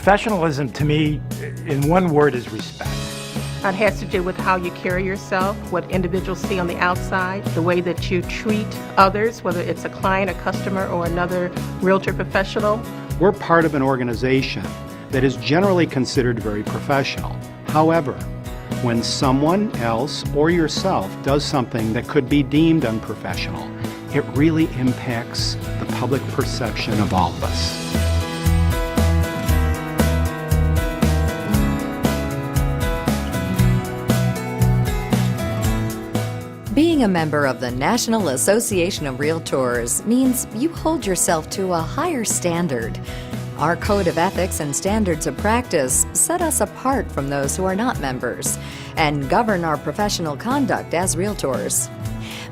Professionalism, to me, in one word, is respect. It has to do with how you carry yourself, what individuals see on the outside, the way that you treat others, whether it's a client, a customer, or another realtor professional. We're part of an organization that is generally considered very professional. However, when someone else or yourself does something that could be deemed unprofessional, it really impacts the public perception of all of us. Being a member of the National Association of Realtors means you hold yourself to a higher standard. Our code of ethics and standards of practice set us apart from those who are not members and govern our professional conduct as realtors.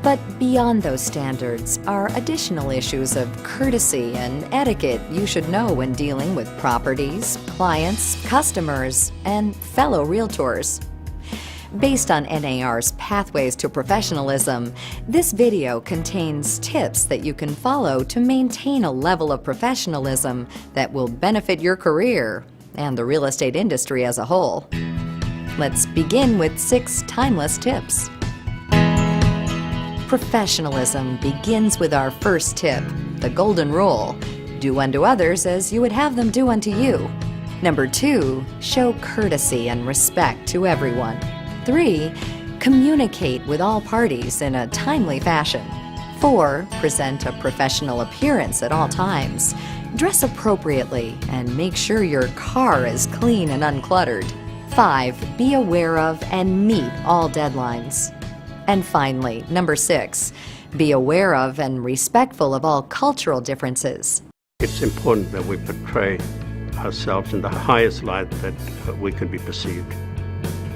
But beyond those standards are additional issues of courtesy and etiquette you should know when dealing with properties, clients, customers, and fellow realtors. Based on NAR's Pathways to Professionalism, this video contains tips that you can follow to maintain a level of professionalism that will benefit your career and the real estate industry as a whole. Let's begin with 6 timeless tips. Professionalism begins with our first tip, the golden rule: do unto others as you would have them do unto you. Number 2, show courtesy and respect to everyone. 3, communicate with all parties in a timely fashion. 4, present a professional appearance at all times. Dress appropriately and make sure your car is clean and uncluttered. 5, be aware of and meet all deadlines. And finally, number 6, be aware of and respectful of all cultural differences. It's important that we portray ourselves in the highest light that we can be perceived.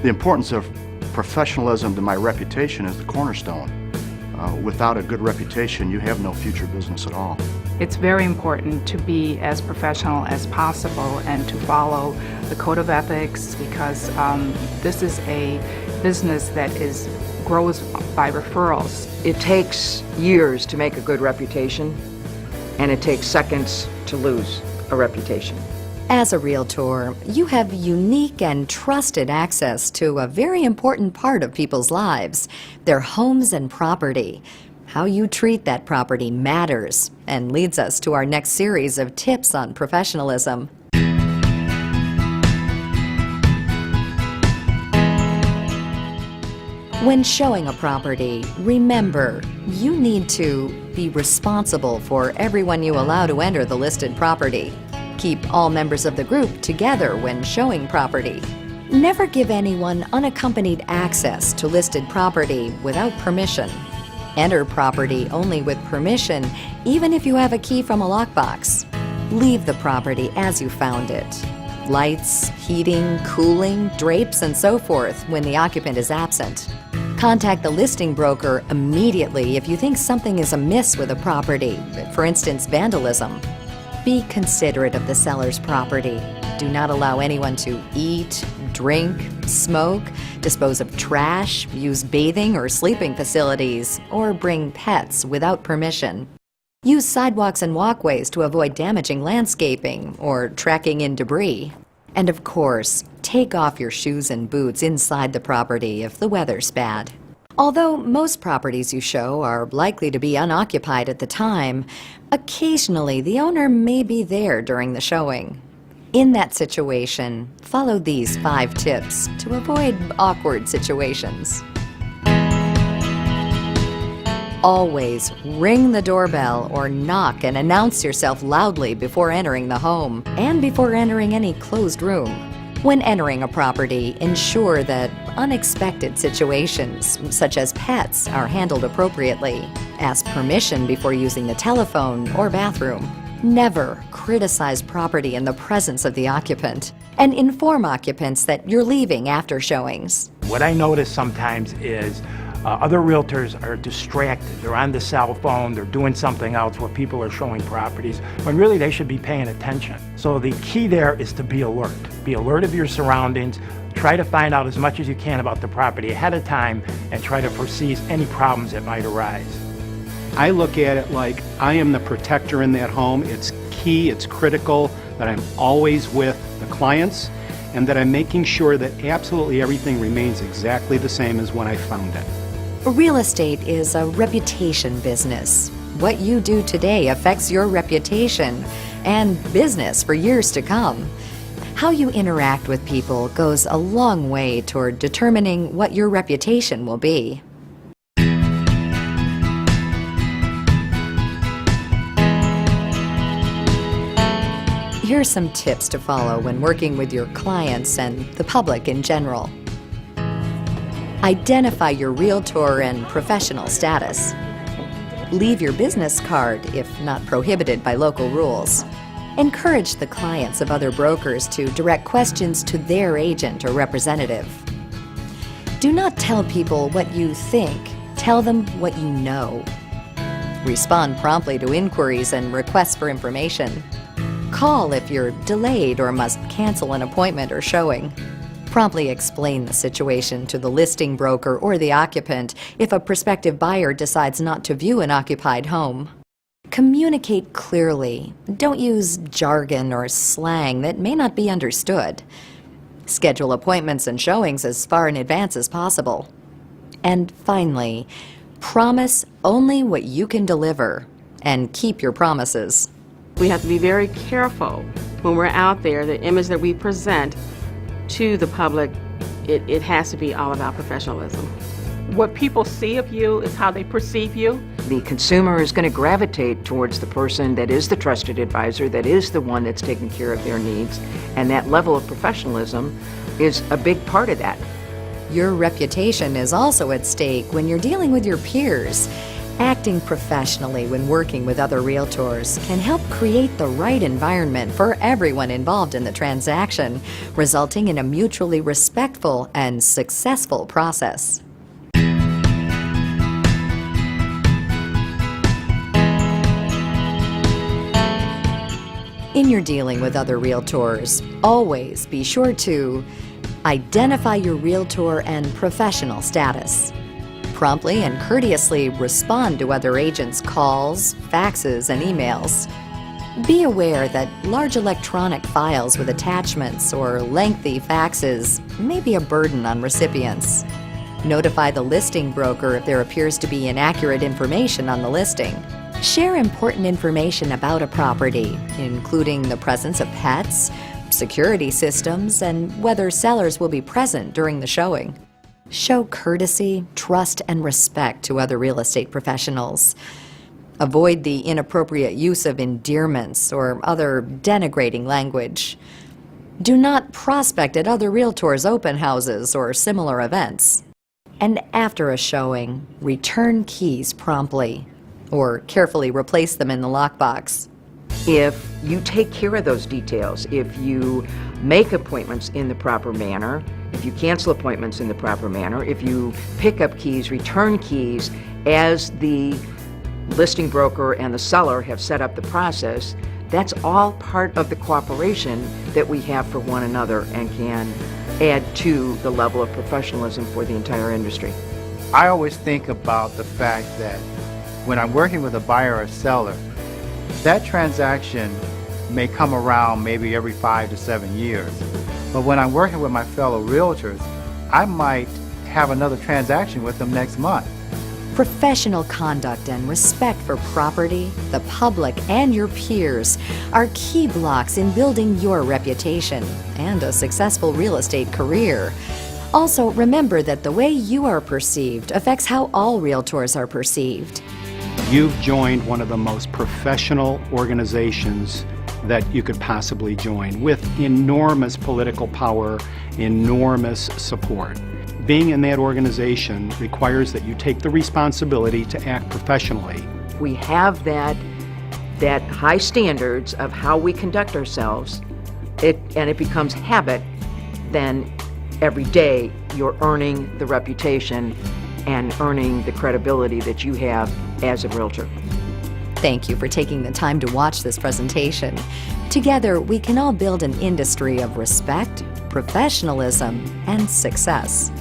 The importance of professionalism to my reputation is the cornerstone. Without a good reputation, you have no future business at all. It's very important to be as professional as possible and to follow the code of ethics, because this is a business that grows by referrals. It takes years to make a good reputation, and it takes seconds to lose a reputation. As a realtor, you have unique and trusted access to a very important part of people's lives, their homes and property. How you treat that property matters and leads us to our next series of tips on professionalism. When showing a property, remember, you need to be responsible for everyone you allow to enter the listed property. Keep all members of the group together when showing property. Never give anyone unaccompanied access to listed property without permission. Enter property only with permission, even if you have a key from a lockbox. Leave the property as you found it. Lights, heating, cooling, drapes, and so forth when the occupant is absent. Contact the listing broker immediately if you think something is amiss with a property, for instance, vandalism. Be considerate of the seller's property. Do not allow anyone to eat, drink, smoke, dispose of trash, use bathing or sleeping facilities, or bring pets without permission. Use sidewalks and walkways to avoid damaging landscaping or tracking in debris. And of course, take off your shoes and boots inside the property if the weather's bad. Although most properties you show are likely to be unoccupied at the time, occasionally the owner may be there during the showing. In that situation, follow these 5 tips to avoid awkward situations. Always ring the doorbell or knock and announce yourself loudly before entering the home and before entering any closed room. When entering a property, ensure that unexpected situations, such as pets, are handled appropriately. Ask permission before using the telephone or bathroom. Never criticize property in the presence of the occupant, and inform occupants that you're leaving after showings. What I notice sometimes is other realtors are distracted. They're on the cell phone, they're doing something else where people are showing properties, when really they should be paying attention. So the key there is to be alert. Be alert of your surroundings. Try to find out as much as you can about the property ahead of time and try to foresee any problems that might arise. I look at it like I am the protector in that home. It's key, it's critical that I'm always with the clients, and that I'm making sure that absolutely everything remains exactly the same as when I found it. Real estate is a reputation business. What you do today affects your reputation and business for years to come. How you interact with people goes a long way toward determining what your reputation will be. Here are some tips to follow when working with your clients and the public in general. Identify your realtor and professional status. Leave your business card if not prohibited by local rules. Encourage the clients of other brokers to direct questions to their agent or representative. Do not tell people what you think. Tell them what you know. Respond promptly to inquiries and requests for information. Call if you're delayed or must cancel an appointment or showing. Promptly explain the situation to the listing broker or the occupant if a prospective buyer decides not to view an occupied home. Communicate clearly. Don't use jargon or slang that may not be understood. Schedule appointments and showings as far in advance as possible. And finally, promise only what you can deliver and keep your promises. We have to be very careful when we're out there. The image that we present to the public, it has to be all about professionalism. What people see of you is how they perceive you. The consumer is going to gravitate towards the person that is the trusted advisor, that is the one that's taking care of their needs, and that level of professionalism is a big part of that. Your reputation is also at stake when you're dealing with your peers. Acting professionally when working with other realtors can help create the right environment for everyone involved in the transaction, resulting in a mutually respectful and successful process. In your dealing with other realtors, always be sure to identify your realtor and professional status. Promptly and courteously respond to other agents' calls, faxes, and emails. Be aware that large electronic files with attachments or lengthy faxes may be a burden on recipients. Notify the listing broker if there appears to be inaccurate information on the listing. Share important information about a property, including the presence of pets, security systems, and whether sellers will be present during the showing. Show courtesy, trust, and respect to other real estate professionals. Avoid the inappropriate use of endearments or other denigrating language. Do not prospect at other realtors' open houses or similar events. And after a showing, return keys promptly or carefully replace them in the lockbox. If you take care of those details, if you make appointments in the proper manner, if you cancel appointments in the proper manner, if you pick up keys, return keys, as the listing broker and the seller have set up the process, that's all part of the cooperation that we have for one another and can add to the level of professionalism for the entire industry. I always think about the fact that when I'm working with a buyer or seller, that transaction may come around maybe every 5 to 7 years. But when I'm working with my fellow realtors, I might have another transaction with them next month. Professional conduct and respect for property, the public, and your peers are key blocks in building your reputation and a successful real estate career. Also, remember that the way you are perceived affects how all realtors are perceived. You've joined one of the most professional organizations that you could possibly join, with enormous political power, enormous support. Being in that organization requires that you take the responsibility to act professionally. We have that high standards of how we conduct ourselves, and it becomes habit, then every day you're earning the reputation and earning the credibility that you have as a realtor. Thank you for taking the time to watch this presentation. Together, we can all build an industry of respect, professionalism, and success.